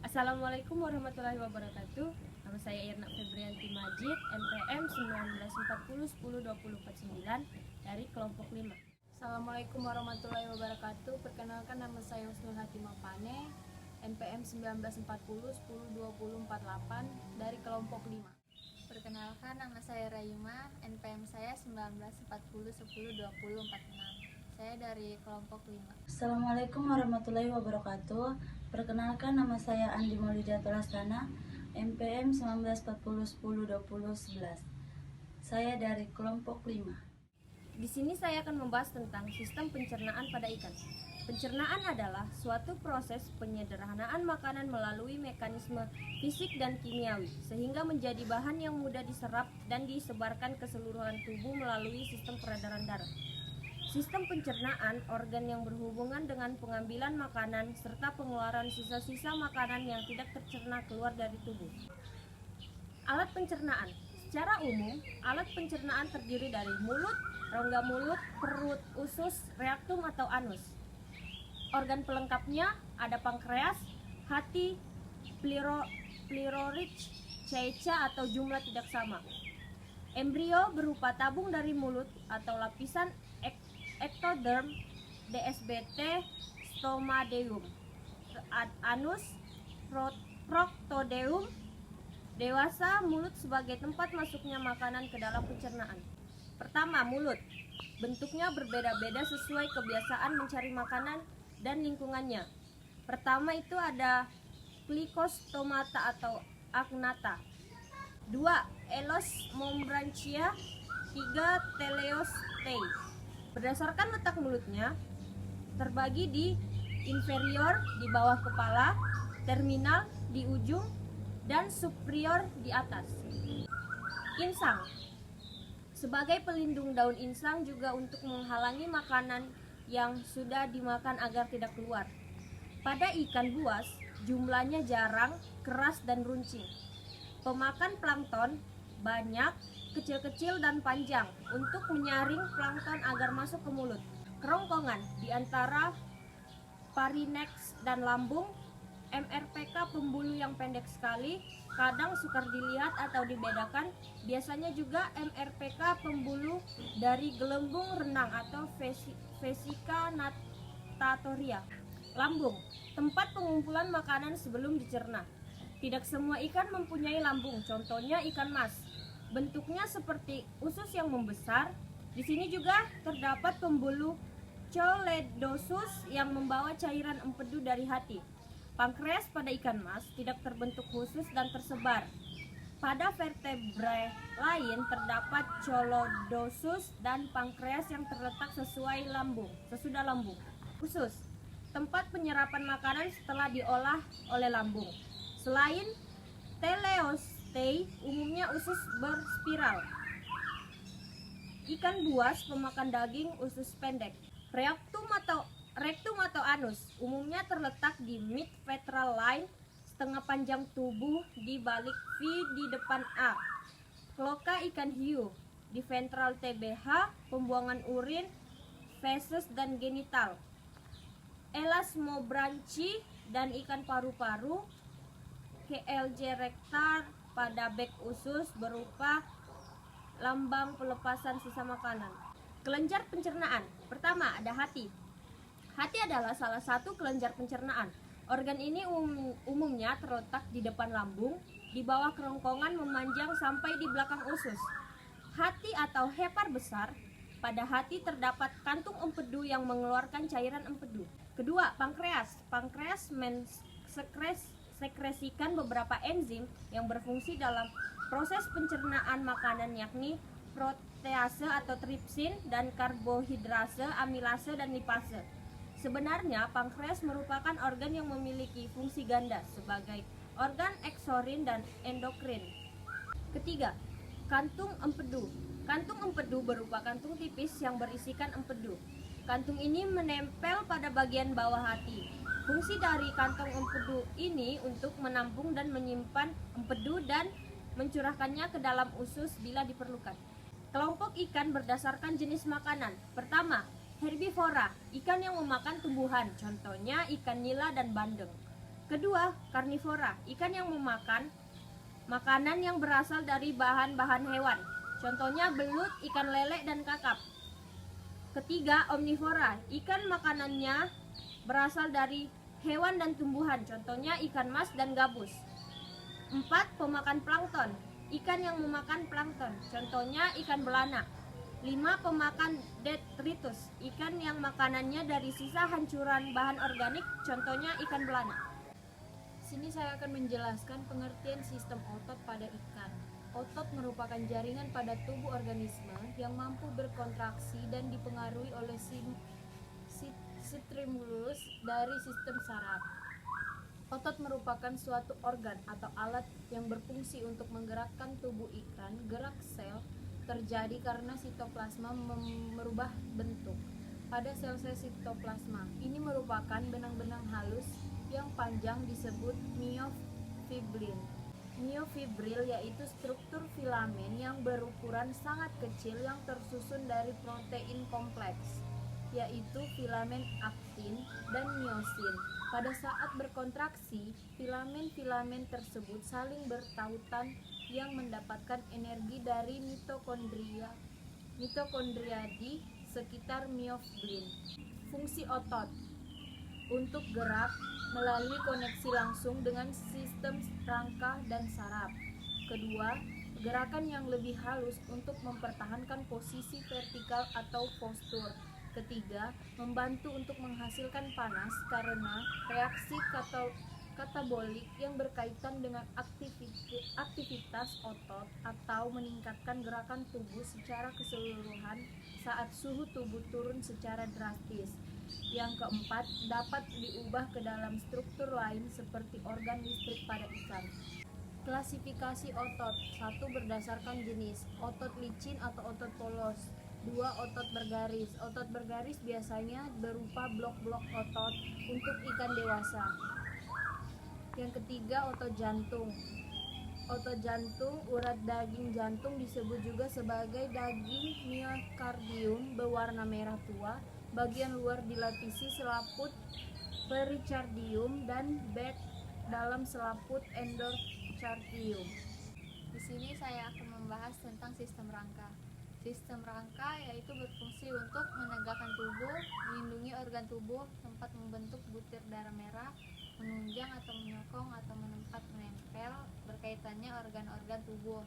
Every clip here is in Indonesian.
Assalamualaikum warahmatullahi wabarakatuh. Nama saya Irna Febrianti Majid, NPM 1940102049 dari kelompok 5. Assalamualaikum warahmatullahi wabarakatuh. Perkenalkan, nama saya Husnul Hatimah Pane, NPM 1940102048 dari kelompok 5. Perkenalkan, nama saya Rayuma, NPM saya 1940102046. Saya dari kelompok 5. Assalamualaikum warahmatullahi wabarakatuh. Perkenalkan, nama saya Andi Maulida Tolasana, NPM 1940102011. Saya dari kelompok 5. Di sini saya akan membahas tentang sistem pencernaan pada ikan. Pencernaan adalah suatu proses penyederhanaan makanan melalui mekanisme fisik dan kimiawi, sehingga menjadi bahan yang mudah diserap dan disebarkan ke seluruhan tubuh melalui sistem peredaran darah. Sistem pencernaan, organ yang berhubungan dengan pengambilan makanan serta pengeluaran sisa-sisa makanan yang tidak tercerna keluar dari tubuh. Alat pencernaan. Secara umum, alat pencernaan terdiri dari mulut, rongga mulut, perut, usus, rektum atau anus. Organ pelengkapnya ada pankreas, hati, pyloric, caica atau jumlah tidak sama. Embrio berupa tabung dari mulut atau lapisan ectoderm, DSBT, stomadeum, anus, proctodeum. Dewasa, mulut sebagai tempat masuknya makanan ke dalam pencernaan. Pertama, mulut. Bentuknya berbeda-beda sesuai kebiasaan mencari makanan dan lingkungannya. Pertama itu ada Clicostomata atau agnata. 2. Elos membranchia. 3. Teleostei. Berdasarkan letak mulutnya, terbagi di inferior di bawah kepala, terminal di ujung, dan superior di atas. Insang. Sebagai pelindung, daun insang juga untuk menghalangi makanan yang sudah dimakan agar tidak keluar. Pada ikan buas, jumlahnya jarang, keras dan runcing. Pemakan plankton banyak, kecil-kecil dan panjang untuk menyaring plankton agar masuk ke mulut. Kerongkongan di antara pharynx dan lambung. MRPK pembuluh yang pendek sekali, kadang sukar dilihat atau dibedakan. Biasanya juga MRPK pembuluh dari gelembung renang atau vesica natatoria. Lambung, tempat pengumpulan makanan sebelum dicerna. Tidak semua ikan mempunyai lambung, contohnya ikan mas. Bentuknya seperti usus yang membesar. Di sini juga terdapat pembuluh choledosus yang membawa cairan empedu dari hati. Pankreas pada ikan mas tidak terbentuk khusus dan tersebar. Pada vertebrate lain terdapat choledosus dan pankreas yang terletak sesudah lambung. Usus, tempat penyerapan makanan setelah diolah oleh lambung. Selain teleostei, umumnya usus berspiral. Ikan buas pemakan daging usus pendek. Rektum atau anus umumnya terletak di mid ventral line, setengah panjang tubuh di balik V di depan A. Kloaka ikan hiu di ventral TBH, pembuangan urin, feses dan genital. Elasmobranchi dan ikan paru-paru. KLJ rectar pada bek usus berupa lambang pelepasan sisa makanan. Kelenjar pencernaan. Pertama, ada hati. Hati adalah salah satu kelenjar pencernaan. Organ ini umumnya terletak di depan lambung, di bawah kerongkongan memanjang sampai di belakang usus. Hati atau hepar besar. Pada hati terdapat kantung empedu yang mengeluarkan cairan empedu. Kedua, pankreas. Pankreas mensekresikan beberapa enzim yang berfungsi dalam proses pencernaan makanan, yakni protease atau tripsin dan karbohidrase, amilase dan lipase. Sebenarnya, pankreas merupakan organ yang memiliki fungsi ganda sebagai organ eksorin dan endokrin. Ketiga, kantung empedu. Kantung empedu berupa kantung tipis yang berisikan empedu. Kantung ini menempel pada bagian bawah hati. Fungsi dari kantong empedu ini untuk menampung dan menyimpan empedu dan mencurahkannya ke dalam usus bila diperlukan. Kelompok ikan berdasarkan jenis makanan. Pertama, herbivora, ikan yang memakan tumbuhan, contohnya ikan nila dan bandeng. Kedua, karnivora, ikan yang memakan makanan yang berasal dari bahan-bahan hewan. Contohnya belut, ikan lele, dan kakap. Ketiga, omnivora, ikan makanannya berasal dari hewan dan tumbuhan. Contohnya ikan mas dan gabus. 4. Pemakan plankton, ikan yang memakan plankton. Contohnya ikan belana. 5. Pemakan detritus, ikan yang makanannya dari sisa hancuran bahan organik. Contohnya ikan belana. Sini saya akan menjelaskan pengertian sistem otot pada ikan. Otot merupakan jaringan pada tubuh organisme yang mampu berkontraksi dan dipengaruhi oleh stimulus dari sistem saraf. Otot merupakan suatu organ atau alat yang berfungsi untuk menggerakkan tubuh ikan. Gerak sel terjadi karena sitoplasma merubah bentuk pada sel-sel sitoplasma. Ini merupakan benang-benang halus yang panjang disebut myofibril. Myofibril yaitu struktur filamen yang berukuran sangat kecil yang tersusun dari protein kompleks, yaitu filamen aktin dan miosin. Pada saat berkontraksi, filamen-filamen tersebut saling bertautan yang mendapatkan energi dari mitokondria di sekitar myofibril. Fungsi otot untuk gerak melalui koneksi langsung dengan sistem rangka dan saraf. Kedua, gerakan yang lebih halus untuk mempertahankan posisi vertikal atau postur. Ketiga, membantu untuk menghasilkan panas karena reaksi katabolik yang berkaitan dengan aktivitas otot atau meningkatkan gerakan tubuh secara keseluruhan saat suhu tubuh turun secara drastis. Yang keempat, dapat diubah ke dalam struktur lain seperti organ listrik pada ikan. Klasifikasi otot. 1. Berdasarkan jenis, otot licin atau otot polos. 2. Otot bergaris. Otot bergaris biasanya berupa blok-blok otot untuk ikan dewasa. Yang ketiga, otot jantung. Otot jantung, urat daging jantung disebut juga sebagai daging miokardium berwarna merah tua. Bagian luar dilapisi selaput pericardium dan bed dalam selaput endocardium. Di sini saya akan membahas tentang sistem rangka. Sistem rangka yaitu berfungsi untuk menegakkan tubuh, melindungi organ tubuh, tempat membentuk butir darah merah, menunjang atau menyokong atau menempat menempel, berkaitannya organ-organ tubuh,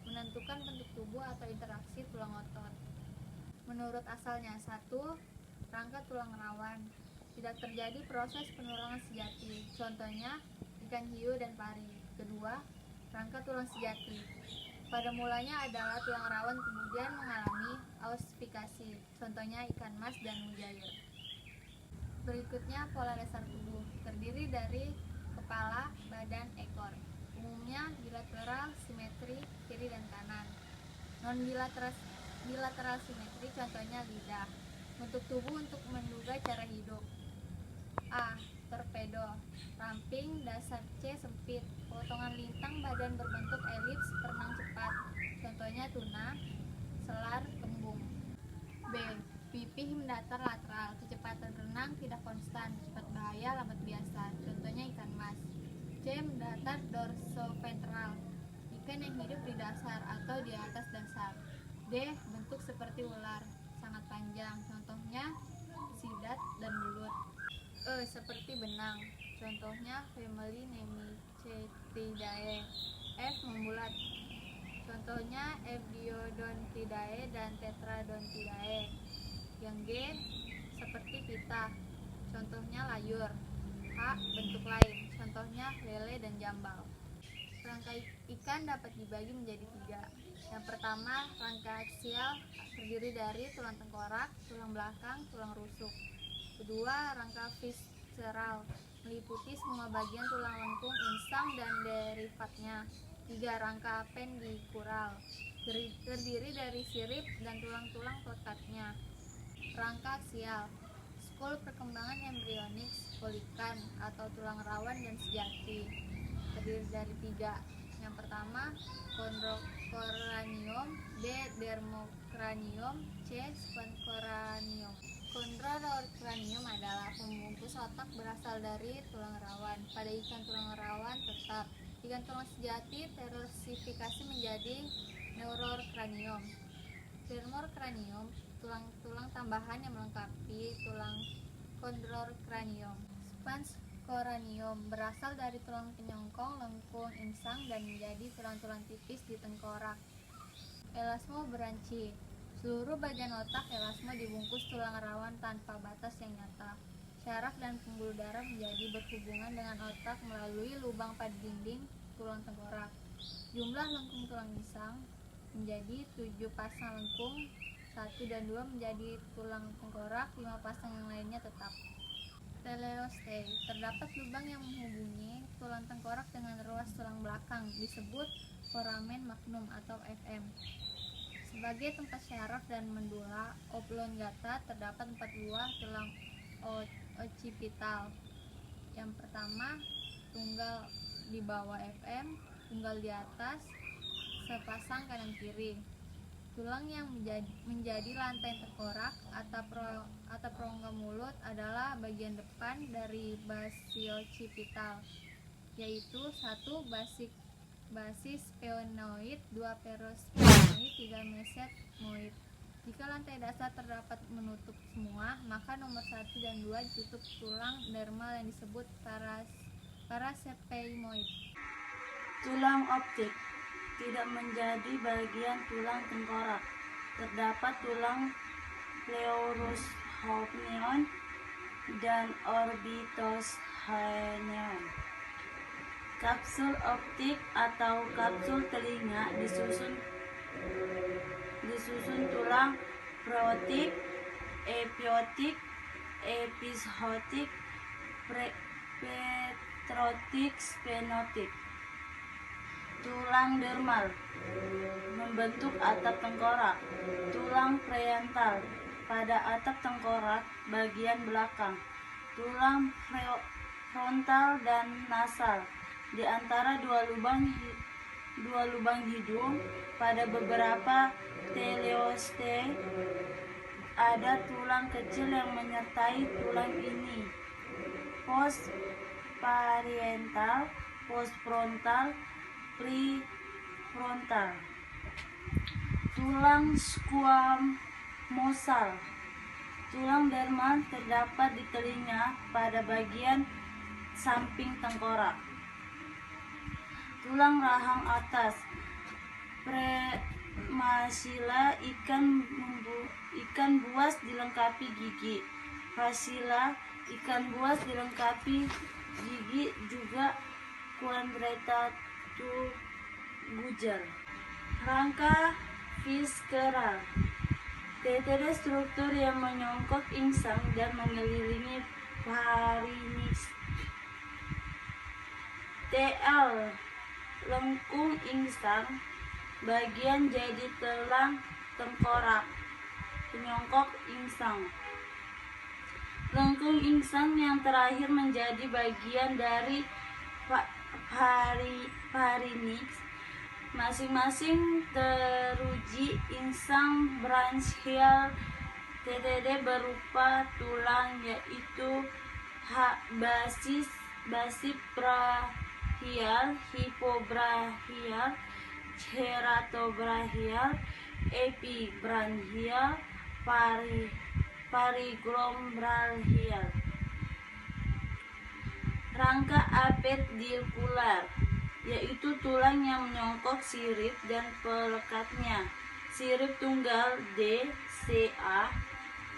menentukan bentuk tubuh atau interaksi tulang otot. Menurut asalnya, 1. Rangka tulang rawan. Tidak terjadi proses penurunan sejati. Contohnya ikan hiu dan pari. Kedua, rangka tulang sejati. Pada mulanya adalah tulang rawan kemudian mengalami ossifikasi. Contohnya ikan mas dan mujair. Berikutnya pola dasar tubuh. Terdiri dari kepala, badan, ekor. Umumnya bilateral simetri kiri dan kanan. Non bilateral simetri contohnya lidah. Bentuk tubuh untuk menduga cara hidup. A. Torpedo, ramping, dasar C sempit, potongan lintang, badan berbentuk elips, berenang cepat. Contohnya tuna, selar, kembung. B. Pipih mendatar lateral, kecepatan renang tidak konstan, cepat bahaya, lambat biasa. Contohnya ikan mas. C. Mendatar dorsoventral, ikan yang hidup di dasar atau di atas dasar. D. Bentuk seperti ular, sangat panjang, contohnya sidat dan belut. E. Seperti benang, contohnya family Nemicetidae. F. Membulat, contohnya Ebiodontidae dan Tetradontidae. Yang G. Seperti pita, contohnya layur. H. Bentuk lain, contohnya lele dan jambal. Rangka ikan dapat dibagi menjadi 3. Yang pertama, rangka aksial terdiri dari tulang tengkorak, tulang belakang, tulang rusuk. Kedua, rangka visceral meliputi semua bagian tulang lengkung, insang, dan derivatnya. 3. Rangka apendikural terdiri dari sirip dan tulang-tulang pelekatnya. Rangka aksial, skul perkembangan embrionik skolikan atau tulang rawan dan sejati, terdiri dari 3. Yang pertama, chondrocranium, B. dermocranium, C. sponcoranium. Chondrocranium adalah pembungkus otak berasal dari tulang rawan. Pada ikan tulang rawan tetap, ikan tulang sejati terosifikasi menjadi Neurocranium. Dermocranium, tulang-tulang tambahan yang melengkapi tulang Chondrocranium. Sponge-coranium berasal dari tulang penyongkong, lengkung, insang, dan menjadi tulang-tulang tipis di tengkorak. Elasmobranchi, seluruh bagian otak elasmo dibungkus tulang rawan tanpa batas yang nyata. Syaraf dan pembuluh darah menjadi berhubungan dengan otak melalui lubang pada dinding tulang tengkorak. Jumlah lengkung tulang insang menjadi 7 pasang lengkung, 1 dan 2 menjadi tulang tengkorak, 5 pasang yang lainnya tetap. Teleoste, terdapat lubang yang menghubungi tulang tengkorak dengan ruas tulang belakang, disebut foramen magnum atau FM. Sebagai tempat syaraf dan mendula oblongata, terdapat 4 buah tulang occipital. Yang pertama, tunggal di bawah FM, tunggal di atas, sepasang kanan kiri. Tulang yang menjadi lantai tengkorak atap rongga mulut adalah bagian depan dari basioccipital, yaitu 1 basis sphenoid, 2 perosphenoid, 3 mesetmoid. Jika lantai dasar terdapat menutup semua, maka nomor 1 dan 2 ditutup tulang dermal yang disebut parasephemoid. Tulang optik tidak menjadi bagian tulang tengkorak. Terdapat tulang pleurosphenion dan orbitosphenion. Kapsul optik atau kapsul telinga disusun tulang protik, epiotik, epizotik, petrotik, sphenotik. Tulang dermal membentuk atap tengkorak. Tulang parietal pada atap tengkorak bagian belakang. Tulang frontal dan nasal di antara dua lubang hidung. Pada beberapa teleoste ada tulang kecil yang menyertai tulang ini. Post parietal, post frontal, prefrontal. Tulang squamosal. Tulang dermal terdapat di telinga pada bagian samping tengkorak. Tulang rahang atas. Premasila, ikan buas dilengkapi gigi. Fascilla, ikan buas dilengkapi gigi juga. Quadrantatu Gujal. Rangka visceral. TTD struktur yang menyongkok insang dan mengelilingi pharynx. TL lengkung insang, bagian jadi tulang tengkorak, penyongkok insang. Lengkung insang yang terakhir menjadi bagian dari pharynx. Masing-masing teruji insang branchial TTD berupa tulang, yaitu basis brachial, hipobrachial, ceratobrachial, epibranchial, pariglombrachial. Rangka apendikular, yaitu tulang yang menyongkok sirip dan pelekatnya. Sirip tunggal D, C, A,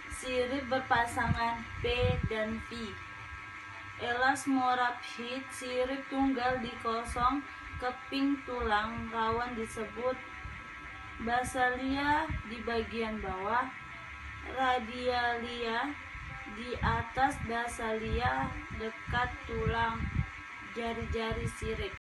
sirip berpasangan P dan V. Elasmorhabid, sirip tunggal di kosong keping tulang rawan disebut basalia di bagian bawah, radialia di atas basalia dekat tulang jari-jari sirip.